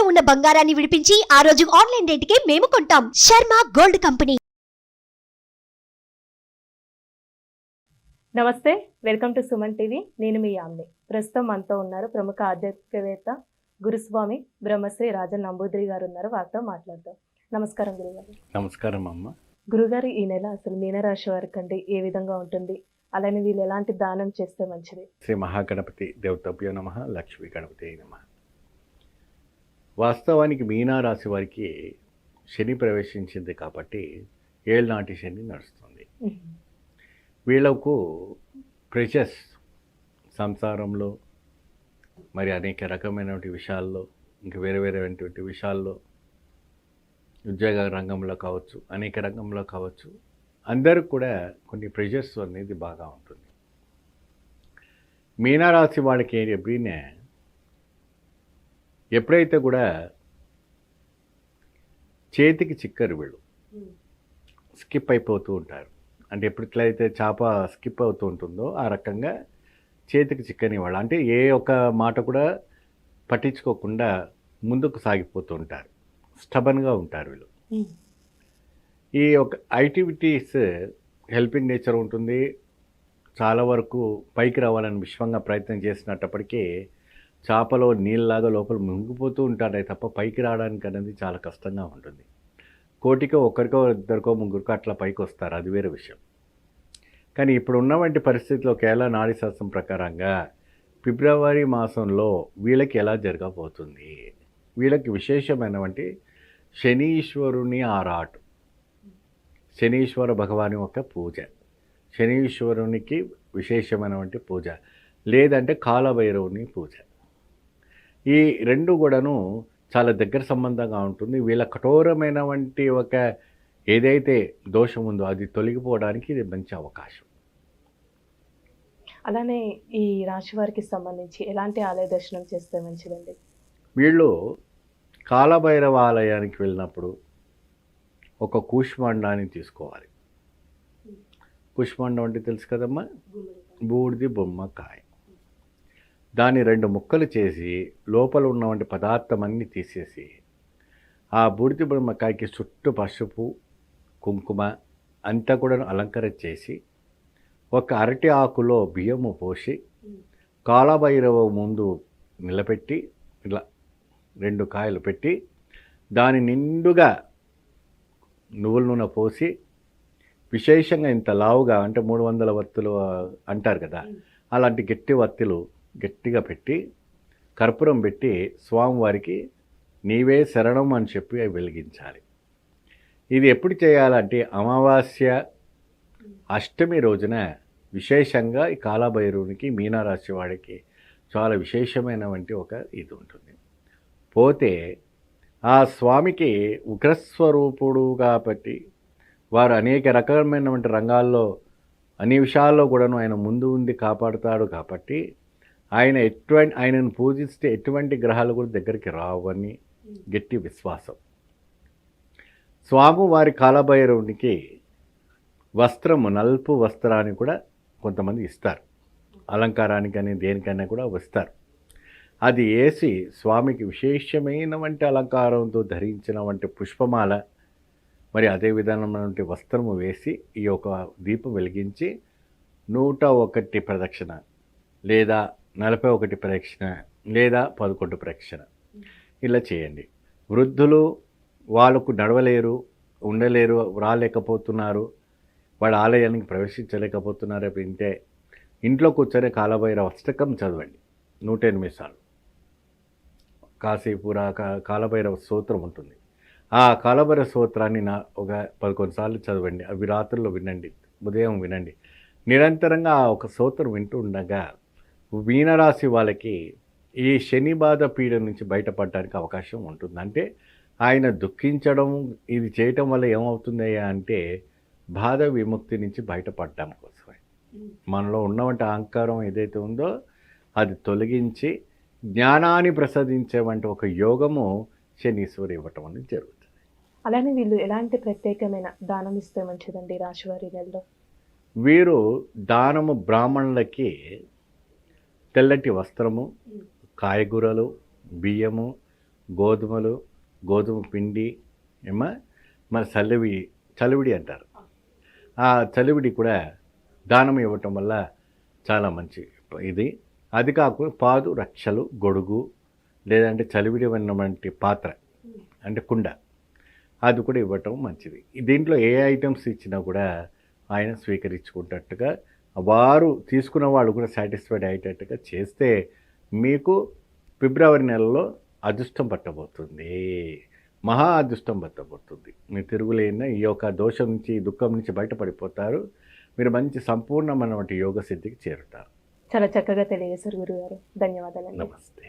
ఉన్న బంగారాన్ని విడిపించి ఆ రోజు ఆన్లైన్ రేటుకే మేము కొంటాం. Sharma gold company. నమస్తే, వెల్కమ్ టు సుమన్ టీవీ. నేను మీ యామ్ని. ప్రస్తుతం మనతో ఉన్నారు ప్రముఖ ఆధ్యాత్మికవేత్త గురుస్వామి బ్రహ్మశ్రీ రాజన్ నంబూద్రి గారు ఉన్నారు. వారితో మాట్లాడదాం. నమస్కారం గురుగారు. నమస్కారం అమ్మ. గురుగారు, ఈ నెల అసలు మీనరాశి వారికి అంటే ఏ విధంగా ఉంటుంది, అలానే వీళ్ళు ఎలాంటి దానం చేస్తే మంచిది? శ్రీ మహాగణపతి దేవతభ్యో నమః, లక్ష్మీ గణపతి నమః. వాస్తవానికి మీనారాశి వారికి శని ప్రవేశించింది కాబట్టి ఏళ్ళనాటి శని నడుస్తుంది. వీళ్ళకు ప్రెషర్స్ సంసారంలో మరి అనేక రకమైనటువంటి విషయాల్లో, ఇంకా వేరే వేరేటువంటి విషయాల్లో, ఉద్యోగ రంగంలో కావచ్చు, అనేక రంగంలో కావచ్చు, అందరికి కూడా కొన్ని ప్రెషర్స్ అనేది బాగా ఉంటుంది. మీనారాశి వాళ్ళకి ఎప్పుడైతే కూడా చేతికి చిక్కరు వీళ్ళు స్కిప్ అయిపోతూ ఉంటారు. అంటే ఎప్పుడైతే చేప స్కిప్ అవుతూ ఉంటుందో ఆ రకంగా చేతికి చిక్కని వాళ్ళు, అంటే ఏ ఒక్క మాట కూడా పట్టించుకోకుండా ముందుకు సాగిపోతూ ఉంటారు. స్టబన్గా ఉంటారు వీళ్ళు. ఈ ఒక యాక్టివిటీస్ హెల్పింగ్ నేచర్ ఉంటుంది. చాలా వరకు పైకి రావాలని విశ్వంగా ప్రయత్నం చేసినప్పటికీ చేపలో నీళ్ళలాగా లోపల మునిగిపోతూ ఉంటారే తప్ప పైకి రావడానికి అనేది చాలా కష్టంగా ఉంటుంది. కోటికో ఒక్కరికో ఇద్దరికో ముగ్గురికో అట్లా పైకి వస్తారు, అది వేరే విషయం. కానీ ఇప్పుడు ఉన్నటువంటి పరిస్థితిలో కేరళ నాడీ శాస్త్రం ప్రకారంగా ఫిబ్రవరి మాసంలో వీళ్ళకి ఎలా జరగబోతుంది, వీళ్ళకి విశేషమైనటువంటి శనీశ్వరుని ఆరాటు, శనీశ్వర భగవాని యొక్క పూజ, శనీశ్వరునికి విశేషమైనటువంటి పూజ, లేదంటే కాలభైరవుని పూజ, ఈ రెండు కూడాను చాలా దగ్గర సంబంధంగా ఉంటుంది. వీళ్ళ కఠోరమైనటువంటి ఒక ఏదైతే దోషం ఉందో అది తొలగిపోవడానికి ఇది మంచి అవకాశం. అలానే ఈ రాశి వారికి సంబంధించి ఎలాంటి ఆలయ దర్శనం చేస్తే మంచిదండి? వీళ్ళు కాలభైరవ ఆలయానికి వెళ్ళినప్పుడు ఒక కూష్మాండాన్ని తీసుకోవాలి. కూష్మాండం అంటే తెలుసు కదమ్మా, బూడిది బొమ్మ కాయ. దాన్ని 2 ముక్కలు చేసి లోపల ఉన్నటువంటి పదార్థం అన్నీ తీసేసి ఆ బూడిది బొమ్మకాయకి చుట్టూ పసుపు కుంకుమ అంతా కూడా అలంకరణ చేసి ఒక అరటి ఆకులో బియ్యము పోసి కాలభైరవ ముందు నిలబెట్టి ఇలా 2 కాయలు పెట్టి దాని నిండుగా నువ్వుల నూనె పోసి విశేషంగా ఇంత లావుగా, అంటే 300 వత్తులు అంటారు కదా, అలాంటి గట్టి వత్తులు గట్టిగా పెట్టి కర్పూరం పెట్టి స్వామివారికి నీవే శరణం అని చెప్పి అవి వెలిగించాలి. ఇది ఎప్పుడు చేయాలంటే అమావాస్య అష్టమి రోజున విశేషంగా ఈ కాలభైరవునికి మీనరాశి వాడికి చాలా విశేషమైనటువంటి ఒక ఇది ఉంటుంది. పోతే ఆ స్వామికి ఉగ్రస్వరూపుడు కాబట్టి వారు అనేక రకమైనటువంటి రంగాల్లో అన్ని విషయాల్లో కూడాను ఆయన ముందు ఉండి కాపాడుతాడు కాబట్టి ఆయనను పూజిస్తే ఎటువంటి గ్రహాలు కూడా దగ్గరికి రావని గట్టి విశ్వాసం. స్వామి వారి కాలభైరవునికి వస్త్రము, నలుపు వస్త్రాన్ని కూడా కొంతమంది ఇస్తారు, అలంకారానికని దేనికైనా కూడా వస్తారు. అది వేసి స్వామికి విశేషమైనటువంటి అలంకారంతో ధరించిన వంటి పుష్పమాల, మరి అదే విధానమైనటువంటి వస్త్రము వేసి ఈ యొక్క దీపం వెలిగించి 101 ప్రదక్షిణ లేదా 41 ప్రదక్షిణ లేదా 11 ప్రదక్షిణ ఇలా చేయండి. వృద్ధులు వాళ్ళకు నడవలేరు, ఉండలేరు, రాలేకపోతున్నారు, వాళ్ళ ఆలయానికి ప్రవేశించలేకపోతున్నారు అంటే ఇంట్లో కూర్చొని కాలభైరవ అష్టకం చదవండి 108 సార్లు. కాసేపు కాలభైరవ స్తోత్రం ఉంటుంది, ఆ కాలభైరవ స్తోత్రాన్ని ఒక 11 సార్లు చదవండి. అవి రాత్రుల్లో వినండి, ఉదయం వినండి. నిరంతరంగా ఆ ఒక స్తోత్రం వింటూ ఉండగా మీనరాశి వాళ్ళకి ఈ శని బాధ పీడ నుంచి బయటపడడానికి అవకాశం ఉంటుంది. అంటే ఆయన దుఃఖించడం ఇది చేయటం వల్ల ఏమవుతుందయ్యా అంటే బాధ విముక్తి నుంచి బయటపడటం కోసమే. మనలో ఉన్నవంటి అహంకారం ఏదైతే ఉందో అది తొలగించి జ్ఞానాన్ని ప్రసాదించేవంటి ఒక యోగము శనీశ్వరు ఇవ్వటం అనేది జరుగుతుంది. అలానే వీళ్ళు ఎలాంటి ప్రత్యేకమైన దానం ఇస్తే మంచిదండి రాశివారి నెలలో? వీరు దానము బ్రాహ్మణులకి తెల్లటి వస్త్రము, కాయగూరలు, బియ్యము, గోధుమలు, గోధుమ పిండి ఏమో మన చలివిడి అంటారు. ఆ చలివిడి కూడా దానం ఇవ్వటం వల్ల చాలా మంచి ఇది. అది కాకుండా పాదు, రక్షలు, గొడుగు లేదంటే చలివిడి ఉన్నటువంటి పాత్ర అంటే కుండ అది కూడా ఇవ్వటం మంచిది. దీంట్లో ఏ ఐటమ్స్ ఇచ్చినా కూడా ఆయన స్వీకరించుకుంటట్టుగా వారు తీసుకున్న వాళ్ళు కూడా సాటిస్ఫైడ్ అయ్యేటట్టుగా చేస్తే మీకు ఫిబ్రవరి నెలలో అదృష్టం పట్టబోతుంది, మహా అదృష్టం పట్టబోతుంది. మీరు తిరుగులేని ఈ యొక్క దోషం నుంచి, దుఃఖం నుంచి బయటపడిపోతారు. మీరు మంచి సంపూర్ణమైనటువంటి యోగ సిద్ధికి చేరుతారు. చాలా చక్కగా తెలియజేశారు గురుగారు. ధన్యవాదాలండి. నమస్తే.